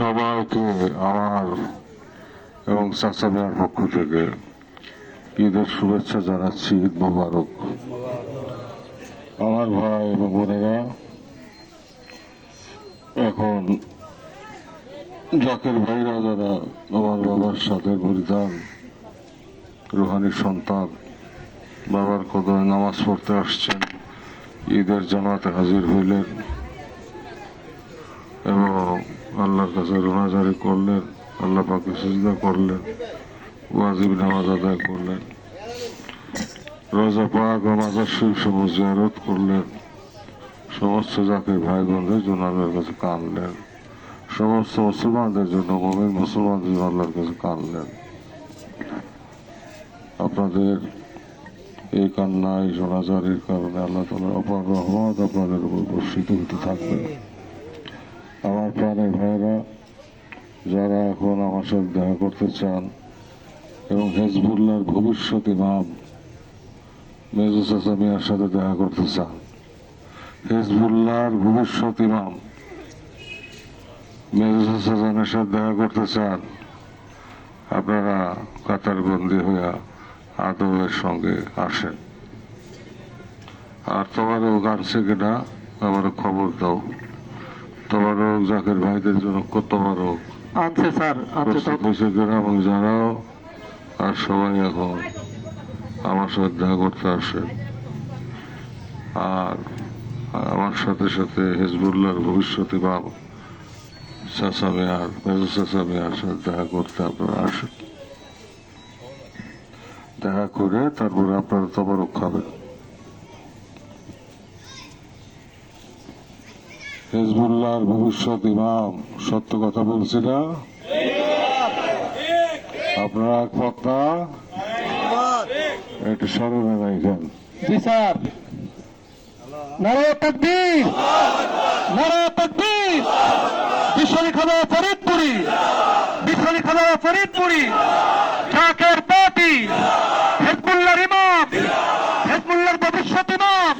সবাইকে আমার এবং চাচা ভাইয়ের পক্ষ থেকে ঈদের শুভেচ্ছা জানাচ্ছি। ঈদ মোবারক। আমার ভাই এবং বোনেরা, এখন জাকের ভাইরা যারা আমার বাবার সাথে পরিধান রুহানি সন্তান বাবার কদমে নামাজ পড়তে আসছেন, ঈদের জামাতে হাজির হইলেন এবং আল্লাহর কাছে রোনাজারি করলেন, আল্লাহ পাকে সিজদা করলেন, ওয়াজিব নামাজ আদায় করলেন, রোজা পাক ও মাজার শরীফ সমূহ জিয়ারত করলেন, সমস্ত জাকের ভাই বোনদের জন্য আল্লাহর কাছে কাঁদলেন, সমস্ত মুসলমানদের জন্য মুমিন মুসলমানদের জন্য আল্লাহর কাছে কাঁদলেন। আপনাদের এই কান্না, এই রোনাজারির কারণে আল্লাহ তাআলার অপার রহমত আপনাদের উপর বর্ষিত হতে থাকবে। আমার প্রাণের ভাইয়েরা, যারা এখন আমার সাথে দেখা করতে চান এবং হেজবুল্লাহর ভবিষ্যৎ ইমাম মেজর চাচা মিয়ার সাথে দেখা করতে চান, হেজবুল্লাহর ভবিষ্যৎ ইমাম মেজর চাচা জানের সাথে দেখা করতে চান, আপনারা কাতারবন্দি হইয়া আদবের সঙ্গে আসেন। আর তোমারও গানছে কিনা আমারও খবর দাও। তোমারও জাকের ভাইদের জন্য তোমারও আনছে স্যার, হয়েছে কিনা, এবং যারাও আর সবাই এখন আমার সাথে দেখা করতে আসে। আর আমার সাথে সাথে হেজবুল্লাহর ভবিষ্যৎ ইমাম চাচা মিয়ার মেজর চাচা মিয়ার সাথে দেখা করতে আপনারা আসেন। দেখা করে তারপরে আপনারা তবারক খাবেন। হেজবুল্লাহর ভবিষ্যৎ ইমাম সত্য কথা বলছি না? আপনারা একমত না? একটু স্মরণে রাখেন। জি স্যার। নারে তাকবীর, নারে তাকবীর। বিশ্বনী খাদা ফরিদপুরি, বিশ্বনী খাদা ফরিদপুরি, জাকের পার্টি, হেজবুল্লাহর ইমাম, হেজবুল্লাহর ভবিষ্যৎ ইমাম